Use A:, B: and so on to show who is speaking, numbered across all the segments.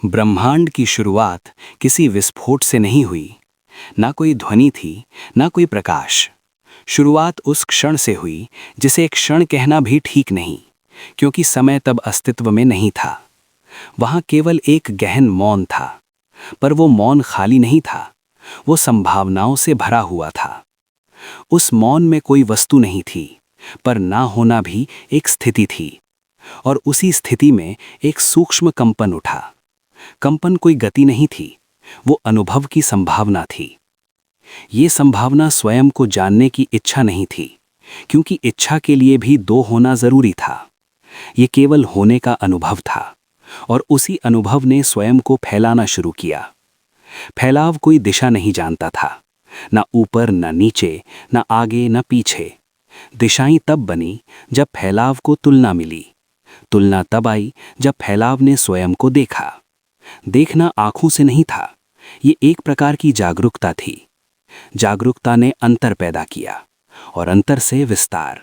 A: ब्रह्मांड की शुरुआत किसी विस्फोट से नहीं हुई। ना कोई ध्वनि थी, ना कोई प्रकाश। शुरुआत उस क्षण से हुई जिसे एक क्षण कहना भी ठीक नहीं, क्योंकि समय तब अस्तित्व में नहीं था। वहां केवल एक गहन मौन था, पर वो मौन खाली नहीं था, वो संभावनाओं से भरा हुआ था। उस मौन में कोई वस्तु नहीं थी, पर ना होना भी एक स्थिति थी। और उसी स्थिति में एक सूक्ष्म कंपन उठा। कंपन कोई गति नहीं थी, वो अनुभव की संभावना थी। ये संभावना स्वयं को जानने की इच्छा नहीं थी, क्योंकि इच्छा के लिए भी दो होना जरूरी था। ये केवल होने का अनुभव था, और उसी अनुभव ने स्वयं को फैलाना शुरू किया। फैलाव कोई दिशा नहीं जानता था, ना ऊपर ना नीचे, ना आगे ना पीछे। दिशाएं तब बनी जब फैलाव को तुलना मिली। तुलना तब आई जब फैलाव ने स्वयं को देखा। देखना आंखों से नहीं था, ये एक प्रकार की जागरूकता थी। जागरूकता ने अंतर पैदा किया, और अंतर से विस्तार।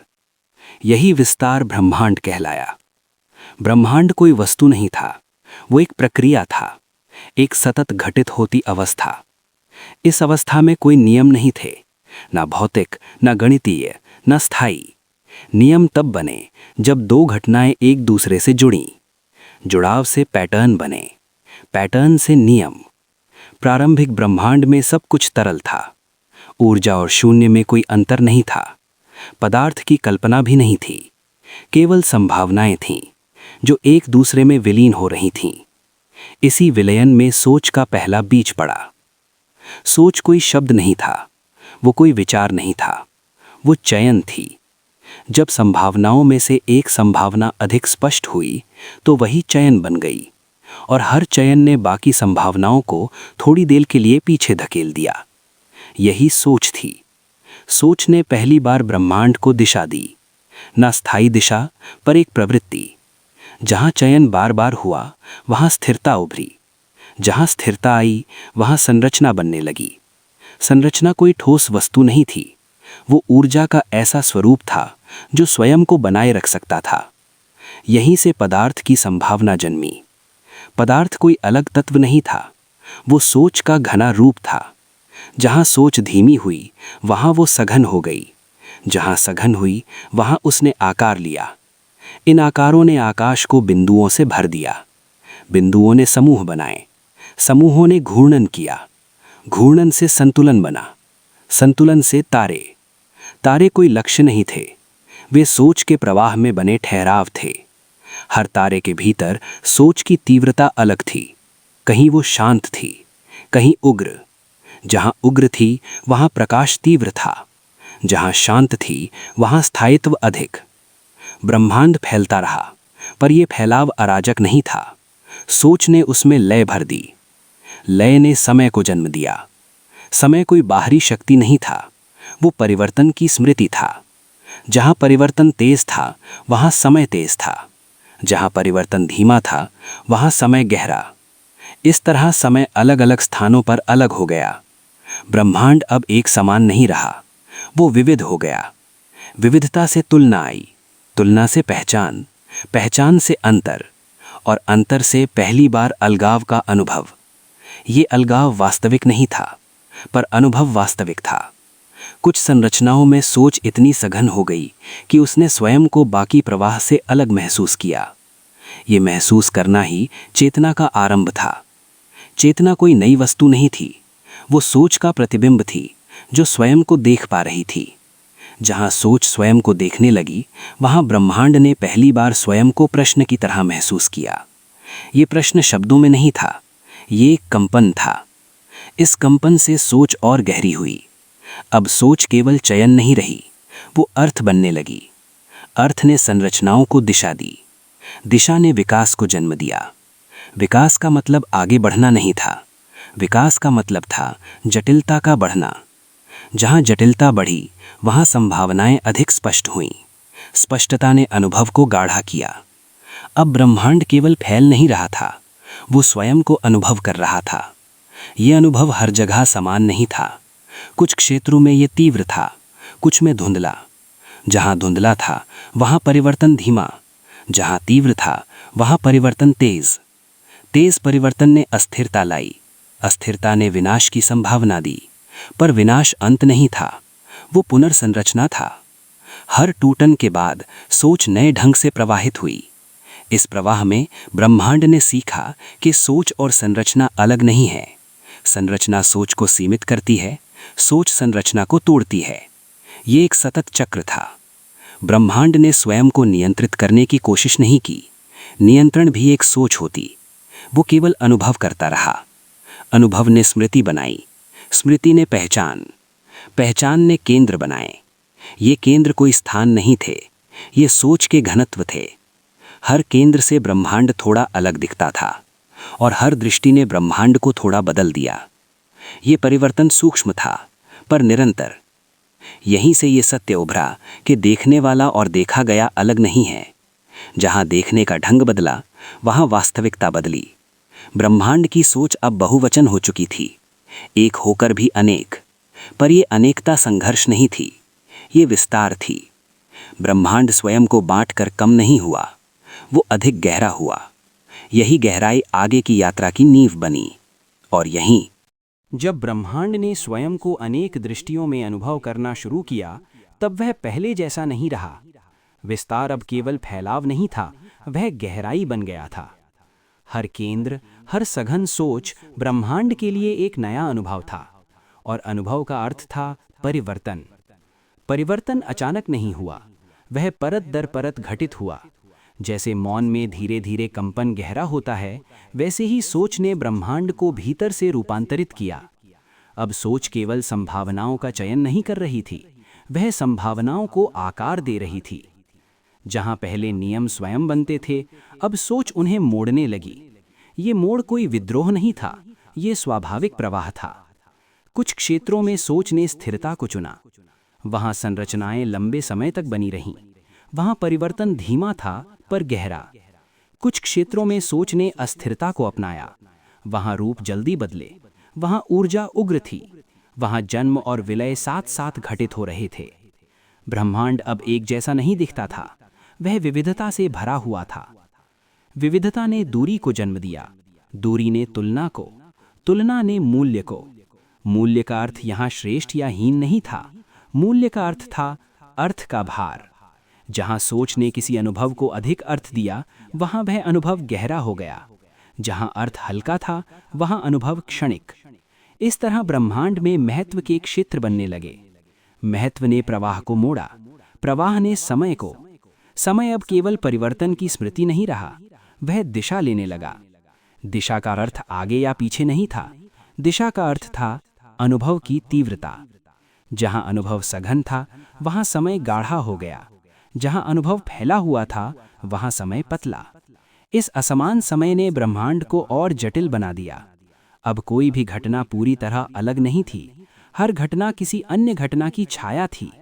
A: यही विस्तार ब्रह्मांड कहलाया। ब्रह्मांड कोई वस्तु नहीं था, वो एक प्रक्रिया था, एक सतत घटित होती अवस्था। इस अवस्था में कोई नियम नहीं थे, ना भौतिक, ना गणितीय, ना स्थायी। नियम तब बने जब दो घटनाएं एक दूसरे से जुड़ीं। जुड़ाव से पैटर्न बने, पैटर्न से नियम। प्रारंभिक ब्रह्मांड में सब कुछ तरल था। ऊर्जा और शून्य में कोई अंतर नहीं था। पदार्थ की कल्पना भी नहीं थी, केवल संभावनाएं थीं, जो एक दूसरे में विलीन हो रही थीं। इसी विलयन में सोच का पहला बीज पड़ा। सोच कोई शब्द नहीं था, वो कोई विचार नहीं था, वो चयन थी। जब संभावनाओं में से एक संभावना अधिक स्पष्ट हुई, तो वही चयन बन गई, और हर चयन ने बाकी संभावनाओं को थोड़ी देर के लिए पीछे धकेल दिया। यही सोच थी। सोच ने पहली बार ब्रह्मांड को दिशा दी, ना स्थायी दिशा, पर एक प्रवृत्ति। जहां चयन बार बार हुआ, वहां स्थिरता उभरी। जहां स्थिरता आई, वहां संरचना बनने लगी। संरचना कोई ठोस वस्तु नहीं थी, वो ऊर्जा का ऐसा स्वरूप था जो स्वयं को बनाए रख सकता था। यहीं से पदार्थ की संभावना जन्मी। पदार्थ कोई अलग तत्व नहीं था, वो सोच का घना रूप था। जहां सोच धीमी हुई, वहां वो सघन हो गई। जहां सघन हुई, वहां उसने आकार लिया। इन आकारों ने आकाश को बिंदुओं से भर दिया। बिंदुओं ने समूह बनाए, समूहों ने घूर्णन किया। घूर्णन से संतुलन बना, संतुलन से तारे। तारे कोई लक्ष्य नहीं थे, वे सोच के प्रवाह में बने ठहराव थे। हर तारे के भीतर सोच की तीव्रता अलग थी। कहीं वो शांत थी, कहीं उग्र। जहां उग्र थी, वहां प्रकाश तीव्र था। जहां शांत थी, वहां स्थायित्व अधिक। ब्रह्मांड फैलता रहा, पर यह फैलाव अराजक नहीं था। सोच ने उसमें लय भर दी। लय ने समय को जन्म दिया। समय कोई बाहरी शक्ति नहीं था, वो परिवर्तन की स्मृति था। जहां परिवर्तन तेज था, वहां समय तेज था। जहां परिवर्तन धीमा था, वहां समय गहरा। इस तरह समय अलग अलग स्थानों पर अलग हो गया। ब्रह्मांड अब एक समान नहीं रहा, वो विविध हो गया। विविधता से तुलना आई, तुलना से पहचान, पहचान से अंतर, और अंतर से पहली बार अलगाव का अनुभव। ये अलगाव वास्तविक नहीं था, पर अनुभव वास्तविक था। कुछ संरचनाओं में सोच इतनी सघन हो गई कि उसने स्वयं को बाकी प्रवाह से अलग महसूस किया। ये महसूस करना ही चेतना का आरंभ था। चेतना कोई नई वस्तु नहीं थी, वो सोच का प्रतिबिंब थी जो स्वयं को देख पा रही थी। जहां सोच स्वयं को देखने लगी, वहां ब्रह्मांड ने पहली बार स्वयं को प्रश्न की तरह महसूस किया। ये प्रश्न शब्दों में नहीं था, ये एक कंपन था। इस कंपन से सोच और गहरी हुई। अब सोच केवल चयन नहीं रही, वो अर्थ बनने लगी। अर्थ ने संरचनाओं को दिशा दी। दिशा ने विकास को जन्म दिया। विकास का मतलब आगे बढ़ना नहीं था, विकास का मतलब था जटिलता का बढ़ना। जहां जटिलता बढ़ी, वहां संभावनाएं अधिक स्पष्ट हुईं। स्पष्टता ने अनुभव को गाढ़ा किया। अब ब्रह्मांड केवल फैल नहीं रहा था, वो स्वयं को अनुभव कर रहा था। ये अनुभव हर जगह समान नहीं था। कुछ क्षेत्रों में ये तीव्र था, कुछ में धुंधला। जहां धुंधला था, वहां परिवर्तन धीमा। जहां तीव्र था, वहां परिवर्तन तेज। तेज परिवर्तन ने अस्थिरता लाई, अस्थिरता ने विनाश की संभावना दी, पर विनाश अंत नहीं था, वो पुनर्संरचना था। हर टूटन के बाद सोच नए ढंग से प्रवाहित हुई। इस प्रवाह में ब्रह्मांड ने सीखा कि सोच और संरचना अलग नहीं है। संरचना सोच को सीमित करती है, सोच संरचना को तोड़ती है। ये एक सतत चक्र था। ब्रह्मांड ने स्वयं को नियंत्रित करने की कोशिश नहीं की। नियंत्रण भी एक सोच होती। वो केवल अनुभव करता रहा। अनुभव ने स्मृति बनाई, स्मृति ने पहचान, पहचान ने केंद्र बनाए। ये केंद्र कोई स्थान नहीं थे, ये सोच के घनत्व थे। हर केंद्र से ब्रह्मांड थोड़ा अलग दिखता था और हर दृष्टि ने ब्रह्मांड को थोड़ा बदल दिया। ये परिवर्तन सूक्ष्म था पर निरंतर। यहीं से ये सत्य उभरा कि देखने वाला और देखा गया अलग नहीं है। जहां देखने का ढंग बदला, वहां वास्तविकता बदली। ब्रह्मांड की सोच अब बहुवचन हो चुकी थी, एक होकर भी अनेक। पर ये अनेकता संघर्ष नहीं थी, ये विस्तार थी। ब्रह्मांड स्वयं को बांटकर कम नहीं हुआ, वो अधिक गहरा हुआ। यही गहराई आगे की यात्रा की नींव बनी। और यहीं जब ब्रह्मांड ने स्वयं को अनेक दृष्टियों में अनुभव करना शुरू किया, तब वह पहले जैसा नहीं रहा। विस्तार अब केवल फैलाव नहीं था, वह गहराई बन गया था। हर केंद्र, हर सघन सोच ब्रह्मांड के लिए एक नया अनुभव था। और अनुभव का अर्थ था परिवर्तन। परिवर्तन अचानक नहीं हुआ, वह परत दर परत घटित हुआ। जैसे मौन में धीरे धीरे कंपन गहरा होता है, वैसे ही सोच ने ब्रह्मांड को भीतर से रूपांतरित किया। अब सोच केवल संभावनाओं का चयन नहीं कर रही थी, वह संभावनाओं को आकार दे रही थी। जहां पहले नियम स्वयं बनते थे, अब सोच उन्हें मोड़ने लगी। ये मोड़ कोई विद्रोह नहीं था, ये स्वाभाविक प्रवाह था। कुछ क्षेत्रों में सोच ने स्थिरता को चुना। वहां संरचनाएं लंबे समय तक बनी रहीं। वहां परिवर्तन धीमा था पर गहरा। कुछ क्षेत्रों में सोच ने अस्थिरता को अपनाया। वहां रूप जल्दी बदले, वहां ऊर्जा उग्र थी, वहां जन्म और विलय साथ साथ घटित हो रहे थे। ब्रह्मांड अब एक जैसा नहीं दिखता था, वह विविधता से भरा हुआ था। विविधता ने दूरी को जन्म दिया, दूरी ने तुलना को, तुलना ने मूल्य को। मूल्य का अर्थ यहाँ श्रेष्ठ या हीन नहीं था, मूल्य का अर्थ था अर्थ का भार। जहाँ सोच ने किसी अनुभव को अधिक अर्थ दिया, वहाँ वह अनुभव गहरा हो गया। जहाँ अर्थ हल्का था, वहाँ अनुभव क्षणिक। इस तरह ब्रह्मांड में महत्व के क्षेत्र बनने लगे। महत्व ने प्रवाह को मोड़ा, प्रवाह ने समय को। समय अब केवल परिवर्तन की स्मृति नहीं रहा, वह दिशा लेने लगा। दिशा का अर्थ आगे या पीछे नहीं था, दिशा का अर्थ था अनुभव की तीव्रता। जहां अनुभव सघन था, वहां समय गाढ़ा हो गया। जहां अनुभव फैला हुआ था, वहां समय पतला। इस असमान समय ने ब्रह्मांड को और जटिल बना दिया। अब कोई भी घटना पूरी तरह अलग नहीं थी, हर घटना किसी अन्य घटना की छाया थी।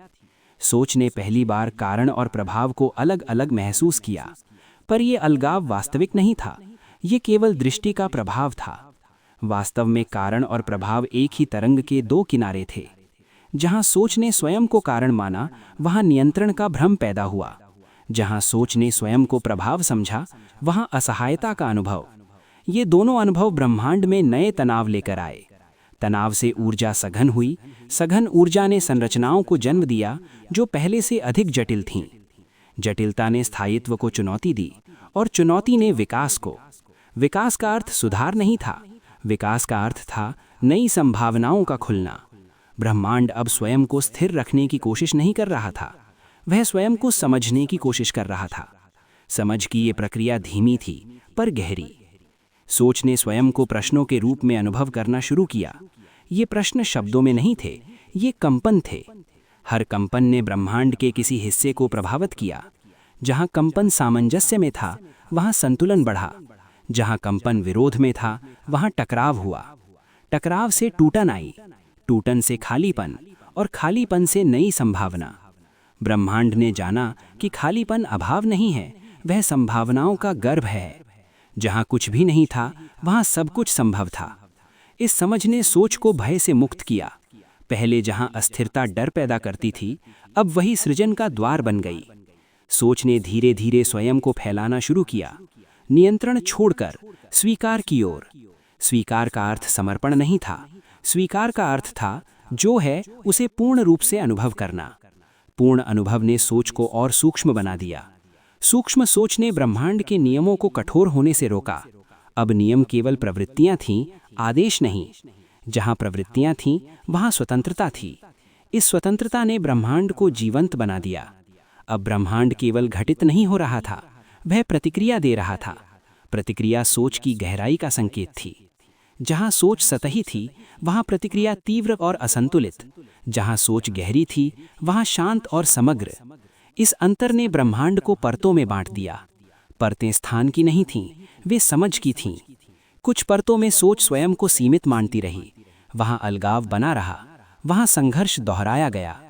A: सोच ने पहली बार कारण और प्रभाव को अलग अलग महसूस किया, पर यह अलगाव वास्तविक नहीं था, ये केवल दृष्टि का प्रभाव था। वास्तव में कारण और प्रभाव एक ही तरंग के दो किनारे थे। जहां सोच ने स्वयं को कारण माना, वहां नियंत्रण का भ्रम पैदा हुआ। जहां सोच ने स्वयं को प्रभाव समझा, वहां असहायता का अनुभव। ये दोनों अनुभव ब्रह्मांड में नए तनाव लेकर आए। तनाव से ऊर्जा सघन हुई, सघन ऊर्जा ने संरचनाओं को जन्म दिया जो पहले से अधिक जटिल थीं। जटिलता ने स्थायित्व को चुनौती दी और चुनौती ने विकास को। विकास का अर्थ सुधार नहीं था, विकास का अर्थ था नई संभावनाओं का खुलना। ब्रह्मांड अब स्वयं को स्थिर रखने की कोशिश नहीं कर रहा था, वह स्वयं को समझने की कोशिश कर रहा था। समझ की ये प्रक्रिया धीमी थी पर गहरी। सोच ने स्वयं को प्रश्नों के रूप में अनुभव करना शुरू किया। ये प्रश्न शब्दों में नहीं थे, ये कंपन थे। हर कंपन ने ब्रह्मांड के किसी हिस्से को प्रभावित किया। जहाँ कंपन सामंजस्य में था, वहाँ संतुलन बढ़ा। जहाँ कंपन विरोध में था, वहाँ टकराव हुआ। टकराव से टूटन आई, टूटन से खालीपन, और खालीपन से नई संभावना। ब्रह्मांड ने जाना कि खालीपन अभाव नहीं है, वह संभावनाओं का गर्भ है। जहाँ कुछ भी नहीं था, वहाँ सब कुछ संभव था। इस समझ ने सोच को भय से मुक्त किया। पहले जहाँ अस्थिरता डर पैदा करती थी, अब वही सृजन का द्वार बन गई। सोच ने धीरे धीरे स्वयं को फैलाना शुरू किया। नियंत्रण छोड़कर स्वीकार की ओर। स्वीकार का अर्थ समर्पण नहीं था, स्वीकार का अर्थ था जो है उसे पूर्ण रूप से अनुभव करना। पूर्ण अनुभव ने सोच को और सूक्ष्म बना दिया। सूक्ष्म सोच ने ब्रह्मांड के नियमों को कठोर होने से रोका। अब नियम केवल प्रवृत्तियां थीं, आदेश नहीं। जहां प्रवृत्तियां थीं, वहां स्वतंत्रता थी। इस स्वतंत्रता ने ब्रह्मांड को जीवंत बना दिया। अब ब्रह्मांड केवल घटित नहीं हो रहा था, वह प्रतिक्रिया दे रहा था। प्रतिक्रिया सोच की गहराई का संकेत थी। जहां सोच सतही थी, वहां प्रतिक्रिया तीव्र और असंतुलित। जहां सोच गहरी थी, वहां शांत और समग्र। इस अंतर ने ब्रह्मांड को परतों में बांट दिया। परतें स्थान की नहीं थीं, वे समझ की थीं। कुछ परतों में सोच स्वयं को सीमित मानती रही, वहां अलगाव बना रहा, वहां संघर्ष दोहराया गया।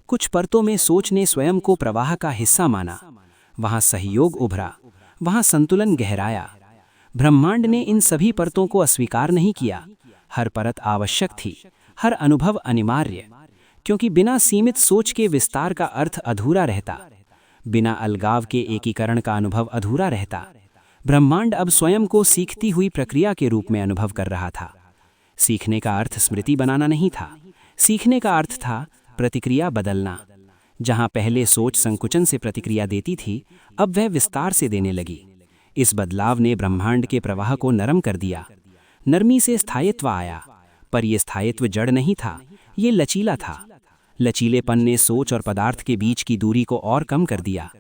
A: कुछ परतों में सोच ने स्वयं को प्रवाह का हिस्सा माना, वहां सहयोग उभरा, वहां संतुलन गहराया। ब्रह्मांड ने इन सभी परतों को अस्वीकार नहीं किया। हर परत आवश्यक थी, हर अनुभव अनिवार्य, क्योंकि बिना सीमित सोच के विस्तार का अर्थ अधूरा रहता। बिना अलगाव के एकीकरण का अनुभव अधूरा रहता। ब्रह्मांड अब स्वयं को सीखती हुई प्रक्रिया के रूप में अनुभव कर रहा था। सीखने का अर्थ स्मृति बनाना नहीं था, सीखने का अर्थ था प्रतिक्रिया बदलना। जहां पहले सोच संकुचन से प्रतिक्रिया देती थी, अब वह विस्तार से देने लगी। इस बदलाव ने ब्रह्मांड के प्रवाह को नरम कर दिया। नरमी से स्थायित्व आया, पर यह स्थायित्व जड़ नहीं था, ये लचीला था। लचीलेपन ने सोच और पदार्थ के बीच की दूरी को और कम कर दिया।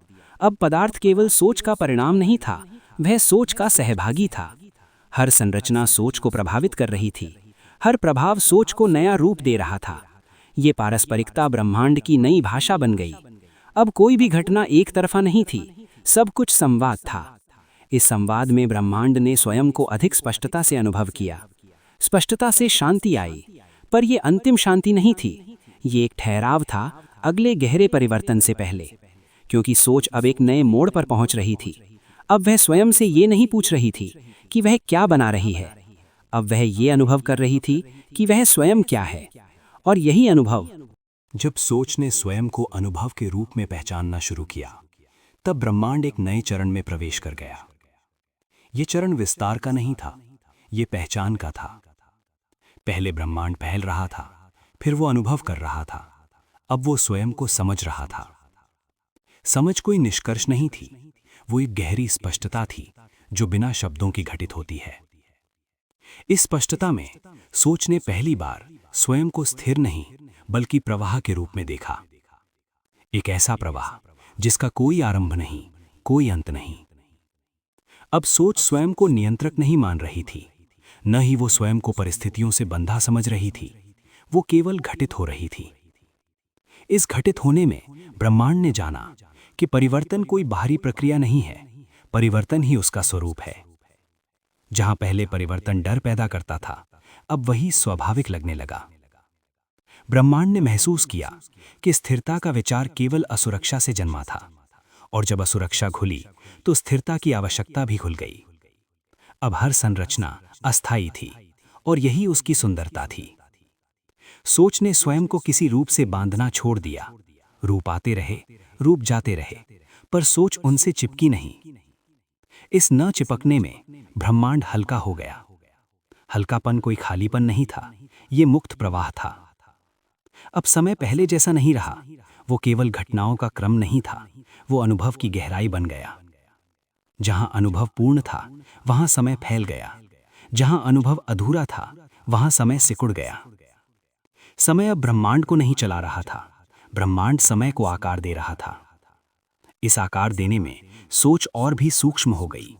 A: अब पदार्थ केवल सोच का परिणाम नहीं था, वह सोच का सहभागी था। हर संरचना सोच को प्रभावित कर रही थी, हर प्रभाव सोच को नया रूप दे रहा था। ये पारस्परिकता ब्रह्मांड की नई भाषा बन गई। अब कोई भी घटना एक तरफा नहीं थी, सब कुछ संवाद था। इस संवाद में ब्रह्मांड ने स्वयं को अधिक स्पष्टता से अनुभव किया। स्पष्टता से शांति आई, पर यह अंतिम शांति नहीं थी, ये एक ठहराव था अगले गहरे परिवर्तन से पहले। क्योंकि सोच अब एक नए मोड़ पर पहुंच रही थी। अब वह स्वयं से ये नहीं पूछ रही थी कि वह क्या बना रही है, अब वह ये अनुभव कर रही थी कि वह स्वयं क्या है। और यही अनुभव,
B: जब सोच ने स्वयं को अनुभव के रूप में पहचानना शुरू किया, तब ब्रह्मांड एक नए चरण में प्रवेश कर गया। ये चरण विस्तार का नहीं था, ये पहचान का था। पहले ब्रह्मांड फैल रहा था, फिर वो अनुभव कर रहा था, अब वो स्वयं को समझ रहा था। समझ कोई निष्कर्ष नहीं थी, वो एक गहरी स्पष्टता थी जो बिना शब्दों की घटित होती है। इस स्पष्टता में सोच ने पहली बार स्वयं को स्थिर नहीं बल्कि प्रवाह के रूप में देखा। एक ऐसा प्रवाह जिसका कोई आरंभ नहीं, कोई अंत नहीं। अब सोच स्वयं को नियंत्रक नहीं मान रही थी, न ही वो स्वयं को परिस्थितियों से बंधा समझ रही थी, वो केवल घटित हो रही थी। इस घटित होने में ब्रह्मांड ने जाना कि परिवर्तन कोई बाहरी प्रक्रिया नहीं है, परिवर्तन ही उसका स्वरूप है। जहां पहले परिवर्तन डर पैदा करता था, अब वही स्वाभाविक लगने लगा। ब्रह्मांड ने महसूस किया कि स्थिरता का विचार केवल असुरक्षा से जन्मा था, और जब असुरक्षा खुली तो स्थिरता की आवश्यकता भी खुल गई। अब हर संरचना अस्थायी थी, और यही उसकी सुंदरता थी। सोच ने स्वयं को किसी रूप से बांधना छोड़ दिया। रूप आते रहे, रूप जाते रहे, पर सोच उनसे चिपकी नहीं। इस न चिपकने में ब्रह्मांड हल्का हो गया। हल्कापन कोई खालीपन नहीं था, ये मुक्त प्रवाह था। अब समय पहले जैसा नहीं रहा, वो केवल घटनाओं का क्रम नहीं था, वो अनुभव की गहराई बन गया। जहां अनुभव पूर्ण था, वहां समय फैल गया। जहां अनुभव अधूरा था, वहां समय सिकुड़ गया। समय अब ब्रह्मांड को नहीं चला रहा था, ब्रह्मांड समय को आकार दे रहा था। इस आकार देने में सोच और भी सूक्ष्म हो गई।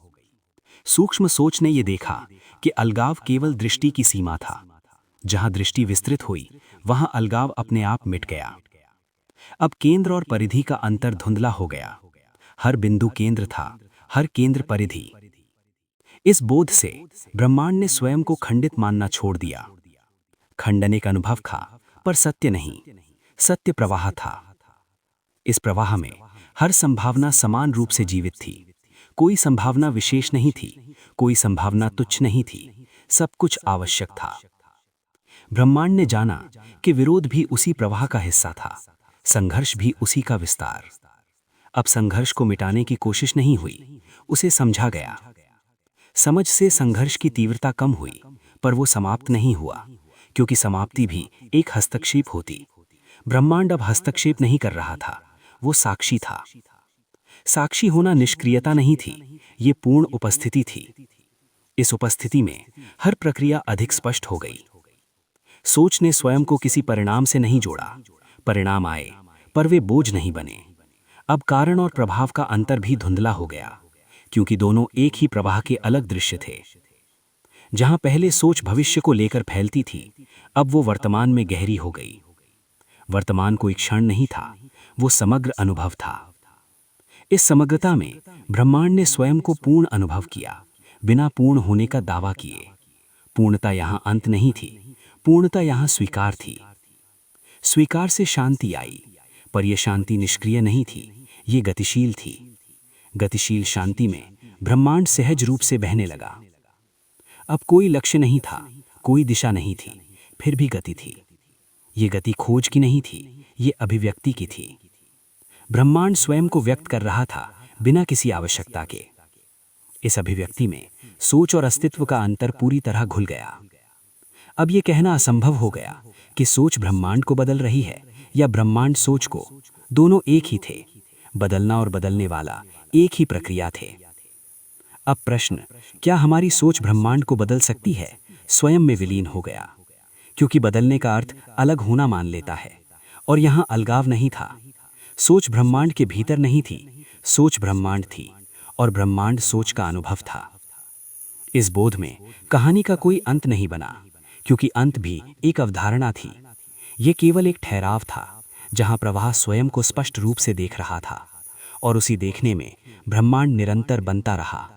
B: सूक्ष्म सोच ने यह देखा कि अलगाव केवल दृष्टि की सीमा था। जहां दृष्टि विस्तृत हुई, वहां अलगाव अपने आप मिट गया। अब केंद्र और परिधि का अंतर धुंधला हो गया। हर बिंदु केंद्र था, हर केंद्र परिधि। इस बोध से ब्रह्मांड ने स्वयं को खंडित मानना छोड़ दिया। खंडन एक अनुभव था, पर सत्य नहीं, सत्य प्रवाह था। इस प्रवाह में हर संभावना समान रूप से जीवित थी। कोई संभावना विशेष नहीं थी, कोई संभावना तुच्छ नहीं थी, सब कुछ आवश्यक था। ब्रह्मांड ने जाना कि विरोध भी उसी प्रवाह का हिस्सा था, संघर्ष भी उसी का विस्तार। अब संघर्ष को मिटाने की कोशिश नहीं हुई, उसे समझा गया। समझ से संघर्ष की तीव्रता कम हुई, पर वो समाप्त नहीं हुआ, क्योंकि समाप्ति भी एक हस्तक्षेप होती। ब्रह्मांड अब हस्तक्षेप नहीं कर रहा था, वो साक्षी था। साक्षी होना निष्क्रियता नहीं थी, ये पूर्ण उपस्थिति थी। इस उपस्थिति में हर प्रक्रिया अधिक स्पष्ट हो गई। सोच ने स्वयं को किसी परिणाम से नहीं जोड़ा। परिणाम आए, पर वे बोझ नहीं बने। अब कारण और प्रभाव का अंतर भी धुंधला हो गया, क्योंकि दोनों एक ही प्रवाह के अलग दृश्य थे। जहां पहले सोच भविष्य को लेकर फैलती थी, अब वो वर्तमान में गहरी हो गई। वर्तमान कोई क्षण नहीं था, वो समग्र अनुभव था। इस समग्रता में ब्रह्मांड ने स्वयं को पूर्ण अनुभव किया, बिना पूर्ण होने का दावा किए। पूर्णता यहाँ अंत नहीं थी, पूर्णता यहाँ स्वीकार थी। स्वीकार से शांति आई, पर यह शांति निष्क्रिय नहीं थी, ये गतिशील थी। गतिशील शांति में ब्रह्मांड सहज रूप से बहने लगा। अब कोई लक्ष्य नहीं था, कोई दिशा नहीं थी, फिर भी गति थी। ये गति खोज की नहीं थी, ये अभिव्यक्ति की थी। ब्रह्मांड स्वयं को व्यक्त कर रहा था, बिना किसी आवश्यकता के। इस अभिव्यक्ति में सोच और अस्तित्व का अंतर पूरी तरह घुल गया। अब यह कहना असंभव हो गया कि सोच ब्रह्मांड को बदल रही है या ब्रह्मांड सोच को। दोनों एक ही थे। बदलना और बदलने वाला एक ही प्रक्रिया थे। अब प्रश्न, क्या हमारी सोच ब्रह्मांड को बदल सकती है, स्वयं में विलीन हो गया, क्योंकि बदलने का अर्थ अलग होना मान लेता है, और यहाँ अलगाव नहीं था। सोच ब्रह्मांड के भीतर नहीं थी, सोच ब्रह्मांड थी, और ब्रह्मांड सोच का अनुभव था। इस बोध में कहानी का कोई अंत नहीं बना, क्योंकि अंत भी एक अवधारणा थी। ये केवल एक ठहराव था, जहां प्रवाह स्वयं को स्पष्ट रूप से देख रहा था, और उसी देखने में ब्रह्मांड निरंतर बनता रहा।